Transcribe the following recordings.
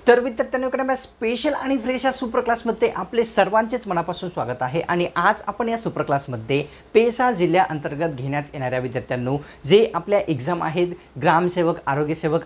तर विद्यार्थ्यांकडे स्पेशल आणि फ्रेश या सुपर क्लासमध्ये आपले सर्वांचेच मनापासून स्वागत आहे। आणि आज आपण या सुपर क्लासमध्ये पेसा जिल्ह्याअंतर्गत घेण्यात येणाऱ्या विद्यार्थ्यांनो जे आपल्या एग्जाम आहेत ग्रामसेवक,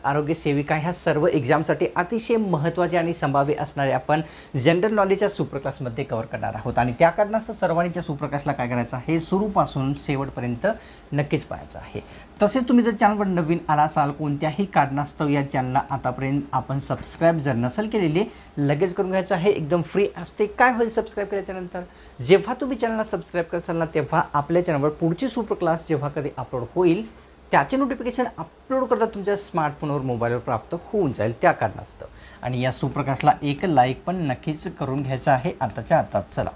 आरोग्य सेविका ह्या सर्व एग्जामसाठी अतिशय महत्त्वाचे आणि संभाव्य असणारे आपण जनरल नॉलेजच्या सुपर क्लासमध्ये कव्हर करणार आहोत। आणि त्या कारणास्तव सर्वांच्या सुपर क्लासला काय करायचं आहे, सुरूपासून शेवटपर्यंत नक्कीच पाहायचं आहे। तसेच तुम्ही जर चॅनलवर नवीन आला असाल, कोणत्याही कारणास्तव या चॅनलला आतापर्यंत आपण सबस्क्राइब जर नसेल केलेले लगेच करून घ्यायचं आहे, एकदम फ्री असते। काय होईल सबस्क्राइब केल्याच्यानंतर, जेव्हा तुम्ही चॅनलला सबस्क्राइब करसाल ना तेव्हा आपल्या चॅनलवर पुढची सुपर क्लास जेव्हा कधी अपलोड होईल त्याचे नोटिफिकेशन अपलोड करता तुमच्या स्मार्टफोनवर मोबाईलवर प्राप्त होऊन जाईल त्या कारणास्तव। आणि या सुपर क्लासला एक लाईक पण नक्कीच करून घ्यायचं आहे आताच्या आताच। चला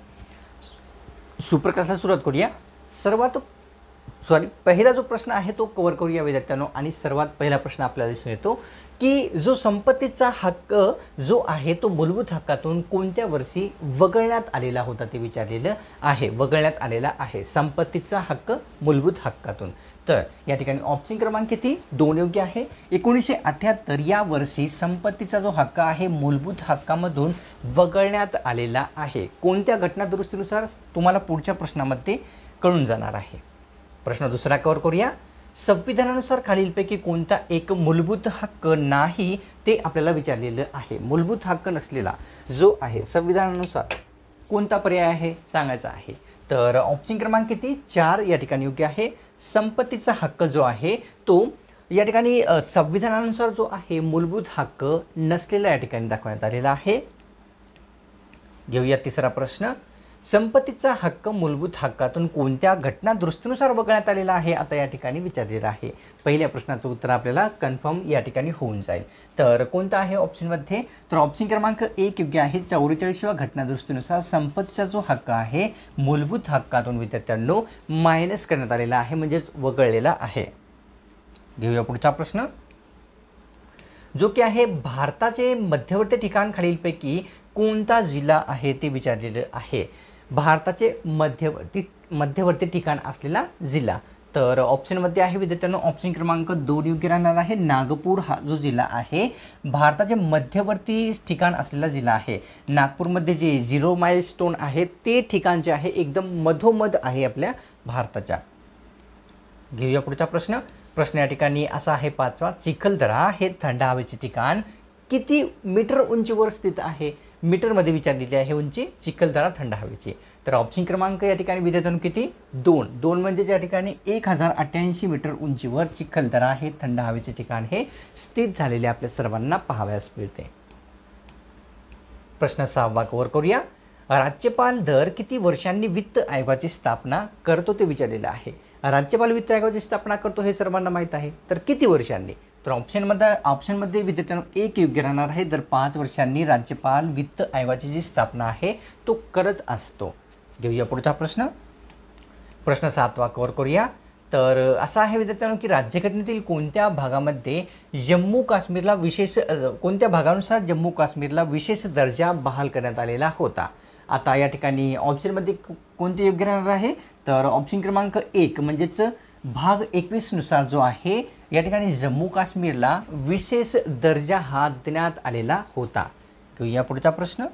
सुपर क्लासला सुरुवात करूया। पहिला जो प्रश्न आहे तो कव्हर करूया विद्यार्थ्यांनो। आणि सर्वात पहिला प्रश्न आपल्याला दिसून येतो की जो संपत्तीचा हक्क जो आहे तो मूलभूत हक्कातून कोणत्या वर्षी वगळण्यात आलेला होता ते विचारलेलं आहे। वगळण्यात आलेला आहे संपत्तीचा हक्क मूलभूत हक्कातून। तर या ठिकाणी ऑप्शन क्रमांक किती 2 योग्य आहे। 1978 या वर्षी संपत्तीचा जो हक्क आहे मूलभूत हक्कामधून वगळण्यात आलेला आहे। कोणत्या घटना दुरुस्तीनुसार तुम्हाला पुढच्या प्रश्नामध्ये कळून जाणार आहे। प्रश्न दुसरा कव्हर करूया। संविधानानुसार खालीलपैकी कोणता एक मूलभूत हक्क नाही ते आपल्याला विचारलेलं आहे। मूलभूत हक्क नसलेला जो आहे संविधानानुसार कोणता पर्याय आहे सांगायचा आहे। तर ऑप्शन क्रमांक किती 4 या ठिकाणी योग्य आहे। संपत्तीचा हक्क जो आहे तो या ठिकाणी संविधानानुसार जो आहे मूलभूत हक्क नसलेला या ठिकाणी दाखवण्यात आलेला आहे। घेऊया तिसरा प्रश्न। संपत्तीचा हक्क मूलभूत हक्कातून कोणत्या घटना दुरुस्तीनुसार वगळण्यात आलेला आहे आता या ठिकाणी विचारलेलं आहे। पहिल्या प्रश्नाचं उत्तर आपल्याला कन्फर्म या ठिकाणी होऊन जाईल। तर कोणता आहे ऑप्शनमध्ये, तर ऑप्शन क्रमांक 1 योग्य आहे। 44व्या घटना दुरुस्तीनुसार संपत्तीचा जो हक्क आहे मूलभूत हक्कातून विद्यार्थ्यांनो मायनस करण्यात आलेला आहे, म्हणजेच वगळलेला आहे। घेऊया पुढचा प्रश्न जो की आहे भारताचे मध्यवर्ती ठिकाण खालीलपैकी कोणता जिल्हा आहे ते विचारलेलं आहे। भारताचे मध्यवर्ती ठिकाण असलेला जिल्हा। तर ऑप्शनमध्ये आहे विद्यार्थ्यांनो ऑप्शन क्रमांक 2 योग्य राहणार आहे। नागपूर हा जो जिल्हा आहे भारताचे मध्यवर्ती ठिकाण असलेला जिल्हा आहे। नागपूरमध्ये जे 0 माइलस्टोन आहे ते ठिकाण जे आहे एकदम मधोमध आहे आपल्या भारताच्या। घेऊया पुढचा प्रश्न। प्रश्न या ठिकाणी असा आहे 5वा। चिखलदरा हे थंड हवेचे ठिकाण किती मीटर उंचीवर स्थित आहे। मीटरमध्ये विचारलेली आहे उंची चिखलदरा थंड हवेची। तर ऑप्शन क्रमांक या ठिकाणी विद्यार्थ्यांनो किती 2 म्हणजे या ठिकाणी 1088 मीटर उंचीवर चिखलदरा हे थंड हवेचे ठिकाण हे स्थित झालेले आपल्या सर्वांना पाहावयास मिळते। प्रश्न 6वा कव्हर करूया। राज्यपाल दर किती वर्षांनी वित्त आयोगाची स्थापना करतो ते विचारलेलं आहे। राज्यपाल वित्त आयोगाची स्थापना करतो हे सर्वांना माहीत आहे, तर किती वर्षांनी। तर ऑप्शनमध्ये विद्यार्थ्यांनो 1 योग्य राहणार आहे। तर 5 वर्षांनी राज्यपाल वित्त आयोगाची जी स्थापना आहे तो करत असतो। घेऊया पुढचा प्रश्न। प्रश्न 7वा कव्हर करूया। तर असा आहे विद्यार्थ्यांनो की राज्यघटनेतील कोणत्या भागामध्ये कोणत्या भागानुसार जम्मू काश्मीरला विशेष दर्जा बहाल करण्यात आलेला होता। आता या ठिकाणी ऑप्शनमध्ये कोणते योग्य राहणार आहे, तर ऑप्शन क्रमांक 1 म्हणजेच भाग 21 नुसार जो आहे या ठिकाणी जम्मू काश्मीरला विशेष दर्जा हा देण्यात आलेला होता। घेऊया पुढचा प्रश्न।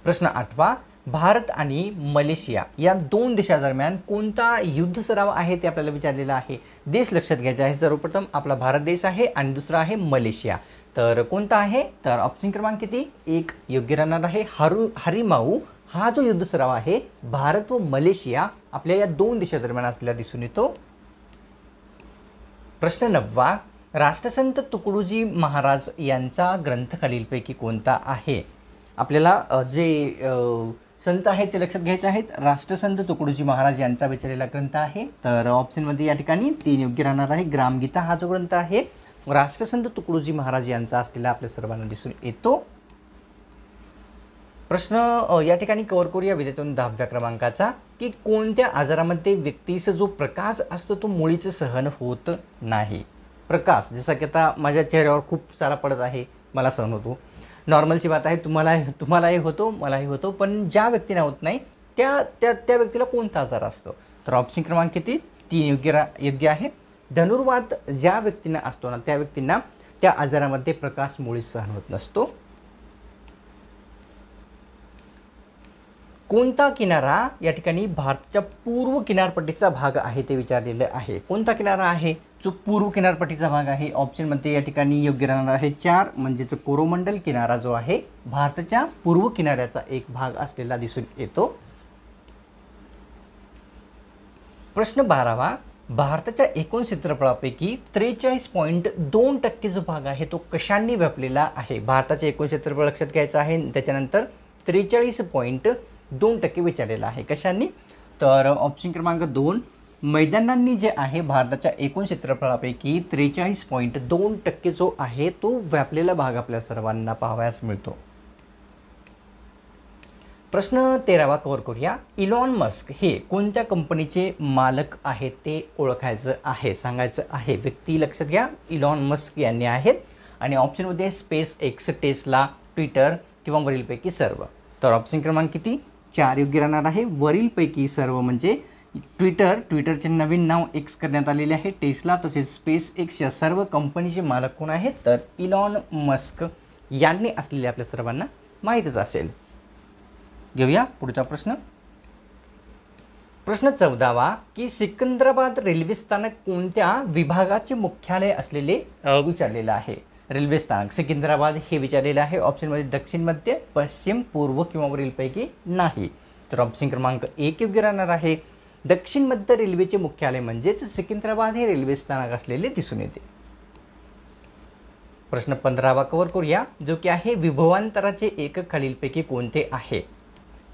प्रश्न 8वा। भारत आणि मलेशिया या 2 देशांदरम्यान कोणता युद्ध सराव आहे ते आपल्याला विचारलेला आहे। देश लक्षात घ्यायचा आहे, सर्वप्रथम आपला भारत देश आहे आणि दुसरा आहे मलेशिया। तर कोणता आहे, तर ऑप्शन क्रमांक किती 1 योग्य राहणार आहे। हरिमाऊ हा जो युद्ध सराव आहे भारत व मलेशिया आपल्या या 2 देशांदरम्यान असलेला दिसून येतो। प्रश्न 9वा। राष्ट्रसंत तुकडोजी महाराज यांचा ग्रंथ खालीलपैकी कोणता आहे। आपल्याला जे संत आहेत ते लक्षात घ्यायचे आहेत। राष्ट्रसंत तुकडोजी महाराज यांचा विचारलेला ग्रंथ आहे। तर ऑप्शनमध्ये या ठिकाणी 3 योग्य राहणार आहे। ग्रामगीता हा जो ग्रंथ आहे राष्ट्रसंत तुकडोजी महाराज यांचा असलेला आपल्या सर्वांना दिसून येतो। प्रश्न या ठिकाणी कव्हर करूया विद्यार्थ्यांनो 10व्या क्रमांकाचा की कोणत्या आजारामध्ये व्यक्तीचा जो प्रकाश असतो तो मुळीच सहन होत नाही। प्रकाश जसं की आता माझ्या चेहऱ्यावर खूप सारा पडत आहे, मला सहन होतो, नॉर्मलची बात आहे। तुम्हालाही होतो, मलाही होतो, पण ज्या व्यक्तीला होत नाही त्या व्यक्तीला कोणता आजार असतो। तर ऑप्शन क्रमांक किती 3 योग्य आहे। धनुर्वात ज्या व्यक्तींना असतो ना त्या व्यक्तींना त्या आजारामध्ये प्रकाश मुळीच सहन होत नसतो. कोणता किनारा या ठिकाणी भारताच्या पूर्व किनारपट्टीचा भाग आहे ते विचारलेलं आहे. कोणता किनारा आहे जो पूर्व किनारपट्टीचा भाग आहे? ऑप्शनमध्ये या ठिकाणी योग्य राहणार आहे 4, म्हणजेच कोरोमंडल किनारा जो आहे भारताच्या पूर्व किनाऱ्याचा एक भाग असलेला दिसून येतो. प्रश्न 12वा, भारताच्या एकूण क्षेत्रफळापैकी 43.2% जो भाग आहे तो कशांनी व्यापलेला आहे? भारताचे एकूण क्षेत्रफळ लक्षात घ्यायचं आहे. त्याच्यानंतर 43.2% विचारलेला आहे. कशांनी? तर ऑप्शन क्रमांक 2, मैदानांनी जे आहे भारताच्या एकूण क्षेत्रफळापैकी 43.2% जो आहे तो व्यापलेला भाग आपल्या सर्वांना पाहावयास मिळतो. प्रश्न 13वा कव्हर करूया. इलॉन मस्क हे कोणत्या कंपनीचे मालक आहेत ते ओळखायचं आहे, सांगायचं आहे. व्यक्ती लक्षात घ्या, इलॉन मस्क यांनी आहेत. आणि ऑप्शनमध्ये स्पेस एक्स, टेस्ला, ट्विटर किंवा वरीलपैकी सर्व. तर ऑप्शन क्रमांक किती? 4 योग्य राहणार आहे. वरीलपैकी सर्व म्हणजे ट्विटरचे नवीन नाव एक्स करण्यात आलेले आहे. टेस्ला तसेच स्पेस एक्स या सर्व कंपनीचे मालक कोण आहेत? तर इलॉन मस्क यांनी असलेले आपल्या सर्वांना माहीतच असेल. घेऊया पुढचा प्रश्न. प्रश्न 14वा, की सिकंदराबाद रेल्वे स्थानक कोणत्या विभागाचे मुख्यालय असलेले विचारलेलं आहे? रेल्वे स्थानक सिकंदराबाद हे विचारलेलं आहे. ऑप्शनमध्ये दक्षिण, मध्य, पश्चिम, पूर्व किंवा वरीलपैकी नाही. तर ऑप्शन क्रमांक 1 योग्य राहणार आहे. दक्षिण मध्य रेल्वेचे मुख्यालय म्हणजेच सिकंदराबाद हे रेल्वे स्थानक असलेले दिसून येते. प्रश्न 15वा कव्हर करूया, जो की आहे विभवांतराचे एकक खालीलपैकी कोणते आहे?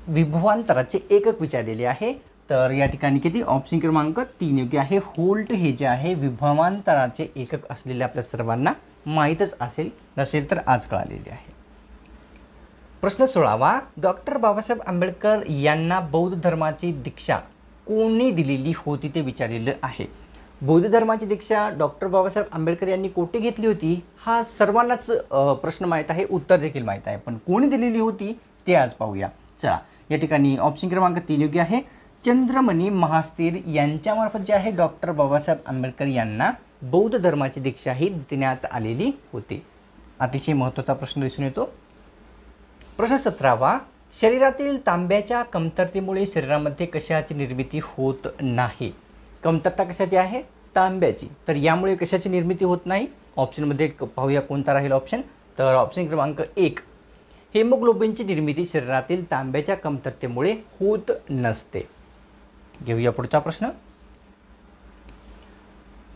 विभवांतराचे एकक विचारलेले आहे. तर या ठिकाणी किती? ऑप्शन क्रमांक 3 योग्य आहे. व्होल्ट हे जे आहे विभवांतराचे एकक असलेले आपल्या सर्वांना माहीतच असेल, नसेल तर आज कळालेले आहे. प्रश्न 16वा, डॉक्टर बाबासाहेब आंबेडकर यांना बौद्ध धर्माची दीक्षा कोणी दिलेली होती ते विचारलेलं आहे. बौद्ध धर्माची दीक्षा डॉक्टर बाबासाहेब आंबेडकर यांनी कोठे घेतली होती हा सर्वांनाच प्रश्न माहीत आहे, उत्तर देखील माहीत आहे. पण कोणी दिलेली होती ते आज पाहूया. चला, या ठिकाणी ऑप्शन क्रमांक 3 योग्य आहे. चंद्रमणी महास्थिर यांच्यामार्फत जे आहे डॉक्टर बाबासाहेब आंबेडकर यांना बौद्ध धर्माची दीक्षा ही देण्यात आलेली होती. अतिशय महत्त्वाचा प्रश्न दिसून येतो. प्रश्न 17वा, शरीरातील तांब्याच्या कमतरतेमुळे शरीरामध्ये कशाची निर्मिती होत नाही? कमतरता कशाची आहे? तांब्याची. तर यामुळे कशाची निर्मिती होत नाही? ऑप्शनमध्ये पाहूया कोणता राहील ऑप्शन. तर ऑप्शन क्रमांक 1, हेमोग्लोबिनची निर्मिती शरीरातील तांब्याच्या कमतरतेमुळे होत नसते. घेऊया पुढचा प्रश्न.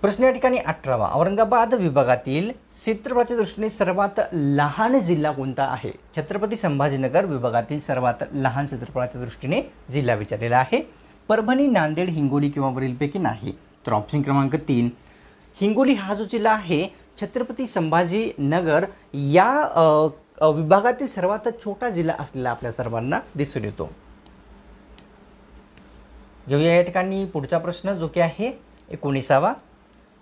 प्रश्न या ठिकाणी 18वा, औरंगाबाद विभागातील क्षेत्रफळाच्या दृष्टीने सर्वात लहान जिल्हा कोणता आहे? छत्रपती संभाजीनगर विभागातील सर्वात लहान क्षेत्रफळाच्या दृष्टीने जिल्हा विचारलेला आहे. परभणी, नांदेड, हिंगोली किंवा वरीलपैकी नाही. तर ऑप्शन क्रमांक 3, हिंगोली हा जो जिल्हा आहे छत्रपती संभाजीनगर या विभागातील सर्वात छोटा जिल्हा असलेला आपल्या सर्वांना दिसून येतो. घेऊया या ठिकाणी पुढचा प्रश्न, जो की आहे 19वा.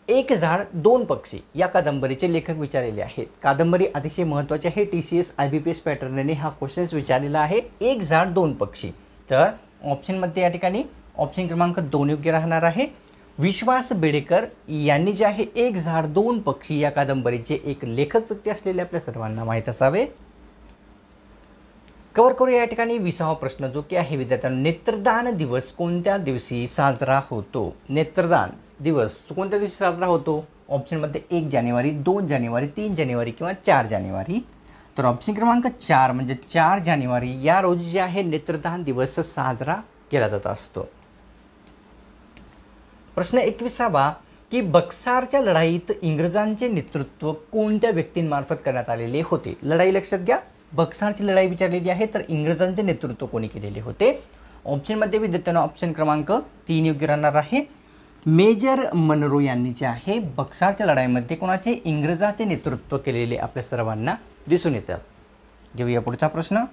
एक झाड दोन पक्षी या कादंबरीचे लेखक विचारलेले आहेत. कादंबरी अतिशय महत्त्वाची आहे. TCS IBPS पॅटर्नने हा क्वेश्चन्स विचारलेला आहे. एक झाड दोन पक्षी. तर ऑप्शनमध्ये या ठिकाणी ऑप्शन क्रमांक 2 योग्य राहणार आहे. विश्वास बेडेकर यांनी जे आहे एक झाड दोन पक्षी या कादंबरीचे एक लेखक व्यक्ती असलेले आपल्या सर्वांना माहीत असावे. कव्हर करूया या ठिकाणी 20वा प्रश्न, जो की आहे विद्यार्थ्यांना, नेत्रदान दिवस कोणत्या दिवशी साजरा होतो? नेत्रदान दिवस कोणत्या दिवशी साजरा होतो? ऑप्शनमध्ये 1 जानेवारी, 2 जानेवारी, 3 जानेवारी किंवा 4 जानेवारी. तर ऑप्शन क्रमांक 4 म्हणजे 4 जानेवारी या रोजी जे आहे नेत्रदान दिवस साजरा केला जात असतो. प्रश्न 21वा, की बक्सारच्या लढाईत इंग्रजांचे नेतृत्व कोणत्या व्यक्तींमार्फत करण्यात आलेले होते? लढाई लक्षात घ्या, बक्सारची लढाई विचारलेली आहे. तर इंग्रजांचे नेतृत्व कोणी केलेले होते? ऑप्शनमध्ये विद्यार्थ्यांना ऑप्शन क्रमांक 3 योग्य राहणार आहे. मेजर मनरो यांनी जे आहे बक्सारच्या लढाईमध्ये कोणाचे? इंग्रजाचे नेतृत्व केलेले आपल्या सर्वांना दिसून येतात. घेऊया पुढचा प्रश्न.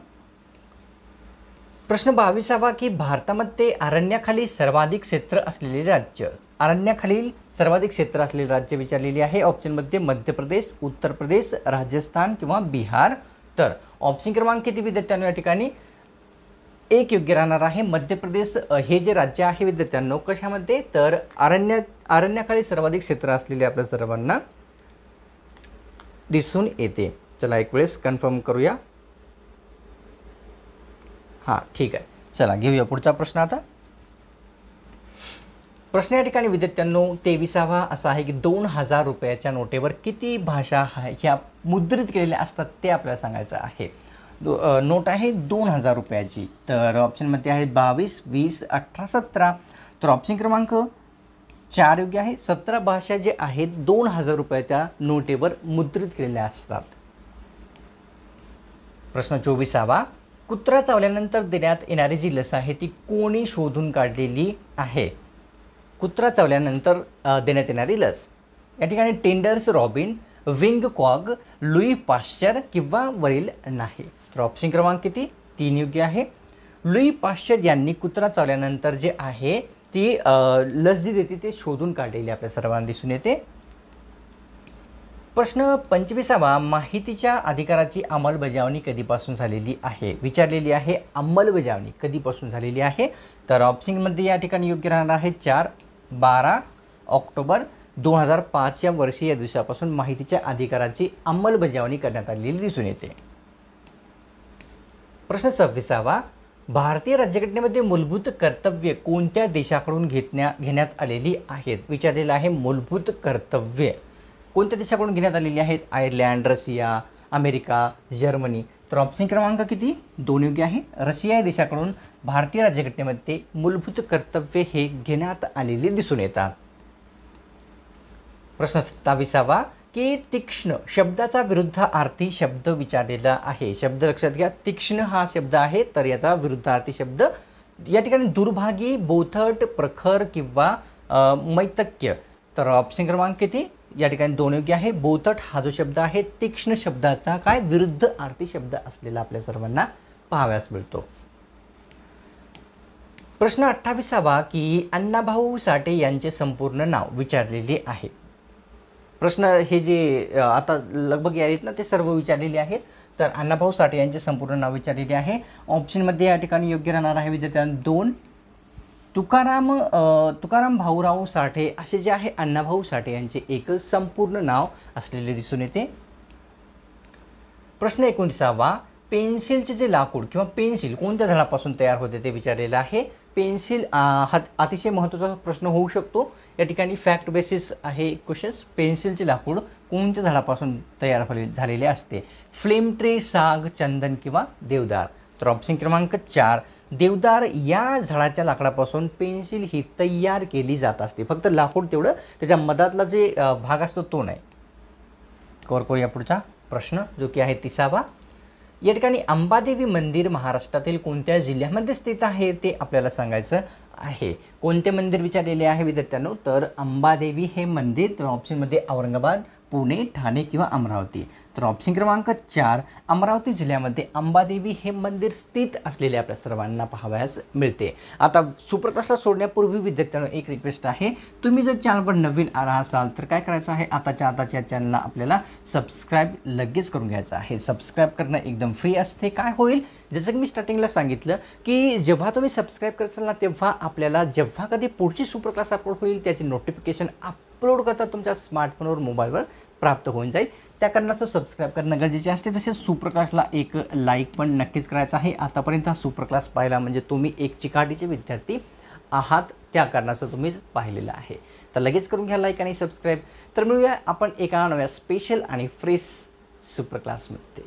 प्रश्न 22वा, की भारतामध्ये अरण्याखाली सर्वाधिक क्षेत्र असलेले राज्य. अरण्याखालील सर्वाधिक क्षेत्र असलेले राज्य विचारलेले आहे. ऑप्शनमध्ये मध्य प्रदेश, उत्तर प्रदेश, राजस्थान किंवा बिहार. तर ऑप्शन क्रमांक किती विद्यार्थ्यांनो या ठिकाणी 1 योग्य राहणार आहे. मध्य प्रदेश हे जे राज्य आहे विद्यार्थ्यांनो कशामध्ये? तर अरण्याखाली सर्वाधिक क्षेत्र असलेले आपल्या सर्वांना दिसून येते. चला एक वेळेस कन्फर्म करूया. हां ठीक आहे. चला घेऊया पुढचा प्रश्न. आता प्रश्न या ठिकाणी विद्यार्थ्यांनो 23वा असा आहे की 2000 रुपयाच्या नोटेवर किती भाषा ह्या मुद्रित केलेल्या असतात ते आपल्याला सांगायचं आहे. नोट आहे 2000 रुपयाची. तर ऑप्शनमध्ये आहेत 22, 20, 18, 17. तर ऑप्शन क्रमांक 4 योग्य आहे. 17 भाषा जे आहेत 2000 रुपयाच्या नोटेवर मुद्रित केलेल्या असतात. प्रश्न 24वा, कुत्रा चावल्यानंतर देण्यात येणारी जी लस आहे ती कोणी शोधून काढलेली आहे? कुत्रा चावल्यानंतर देण्यात येणारी लस. या ठिकाणी tenders robin, wing कॉग, Louis Pasteur किंवा वरील नाही. तर ऑप्शन क्रमांक किती? 3 योग्य आहे. लुई पाश्चर यांनी कुत्रा चावल्यानंतर जे आहे ती लस जी देते ते शोधून काढलेली आपल्या सर्वांना दिसून येते. प्रश्न 25वा, माहितीच्या अधिकाराची अंमलबजावणी कधीपासून झालेली आहे? विचारलेली आहे अंमलबजावणी कधीपासून झालेली आहे. तर ऑप्शनमध्ये या ठिकाणी योग्य राहणार आहे 4, 12 ऑक्टोबर 2005 या वर्षी या दिवसापासून माहितीच्या अधिकाराची अंमलबजावणी करण्यात आलेली दिसून येते. प्रश्न 26वा, भारतीय राज्यघटनेमध्ये मूलभूत कर्तव्ये कोणत्या देशाकडून घेण्यात आलेली आहेत? विचारलेलं आहे मूलभूत कर्तव्ये कोणत्या देशाकडून घेण्यात आलेली आहेत? Ireland, Russia, America, Germany. तर ऑप्शन क्रमांक किती? 2 योग्य आहे. रशिया या देशाकडून भारतीय राज्यघटनेमध्ये मूलभूत कर्तव्ये हे घेण्यात आलेले दिसून येतात. प्रश्न 27वा, की तीक्ष्ण शब्दाचा विरुद्धार्थी शब्द विचारलेला आहे. शब्द लक्षात घ्या. तीक्ष्ण हा शब्द आहे तर याचा विरुद्धार्थी शब्द या ठिकाणी दुर्भागी, बोथट, प्रखर किंवा मैतक्य. तर ऑप्शन क्रमांक किती? या ठिकाणी 2 योग्य आहे. बोथट हा जो शब्द आहे तीक्ष्ण शब्दाचा काय विरुद्धार्थी शब्द असलेला आपल्या सर्वांना पाहाव्यास मिळतो. प्रश्न 28वा, की अण्णाभाऊ साठे यांचे संपूर्ण नाव विचारलेले आहे. प्रश्न हे जे आता लगभग यायलेत ना ते सर्व विचारलेले आहेत. तर अण्णाभाऊ साठे यांचे संपूर्ण नाव विचारलेले आहे. ऑप्शनमध्ये या ठिकाणी योग्य राहणार आहे विद्यार्थ्यांना 2, तुकाराम भाऊराव साठे असे जे आहे अण्णाभाऊ साठे यांचे एक संपूर्ण नाव असलेले दिसून येते. प्रश्न 29वा, पेन्सिलचे जे लाकूड किंवा पेन्सिल कोणत्या झाडापासून तयार होते ते विचारलेलं आहे. पेन्सिल हा अतिशय महत्त्वाचा प्रश्न होऊ शकतो. या ठिकाणी फॅक्ट बेसिस आहे क्वेश्चन्स. पेन्सिलचे लाकूड कोणत्या झाडापासून तयार झालेले असते? फ्लेम ट्री, साग, चंदन किंवा देवदार. तर ऑप्शन क्रमांक 4 देवदार या झाडाच्या लाकडापासून पेन्सिल ही तयार केली जात असते. फक्त लाकूड तेवढं, त्याच्या मधातला जे भाग असतो तो नाही. कवर करूया पुढचा प्रश्न जो की आहे 30वा. या ठिकाणी अंबादेवी मंदिर महाराष्ट्रातील कोणत्या जिल्ह्यामध्ये स्थित आहे ते आपल्याला सांगायचं आहे. कोणते मंदिर विचारलेले आहे विद्यार्थ्यांनो? तर अंबादेवी हे मंदिर. तर ऑप्शनमध्ये औरंगाबाद, पुणे, ठाणे किंवा अमरावती. तर ऑप्शन क्रमांक 4 अमरावती जिल्ह्यामध्ये अंबादेवी हे मंदिर स्थित असलेले आपल्या सर्वांना पाहावयास मिळते. आता सुपर क्लासला सोडण्यापूर्वी विद्यार्थ्यांना एक रिक्वेस्ट आहे, तुम्ही जर चॅनलवर नवीन आला असाल तर काय करायचं आहे, आताच्या चॅनलला आपल्याला सबस्क्राईब लगेच करून घ्यायचं आहे. सबस्क्राईब करणं एकदम फ्री असते. काय होईल, जसं की मी स्टार्टिंगला सांगितलं की जेव्हा तुम्ही सबस्क्राईब करसाल ना तेव्हा आपल्याला जेव्हा कधी पुढची सुपर क्लास अपलोड होईल त्याची नोटिफिकेशन अपलोड करता तुमच्या स्मार्टफोनवर, मोबाईलवर प्राप्त होऊन जाईल. त्या कारणास्तव सबस्क्राईब करणं गरजेचे असते. तसेच सुपर क्लासला एक लाईक पण नक्कीच करायचं आहे. आतापर्यंत हा सुपर क्लास पाहिला म्हणजे तुम्ही एक चिकाटीचे विद्यार्थी आहात, त्या कारणास्तव तुम्ही पाहिलेलं आहे. तर लगेच करून घ्या लाईक आणि सबस्क्राईब. तर मिळूया आपण एका नव्या स्पेशल आणि फ्रेश सुपर क्लासमध्ये.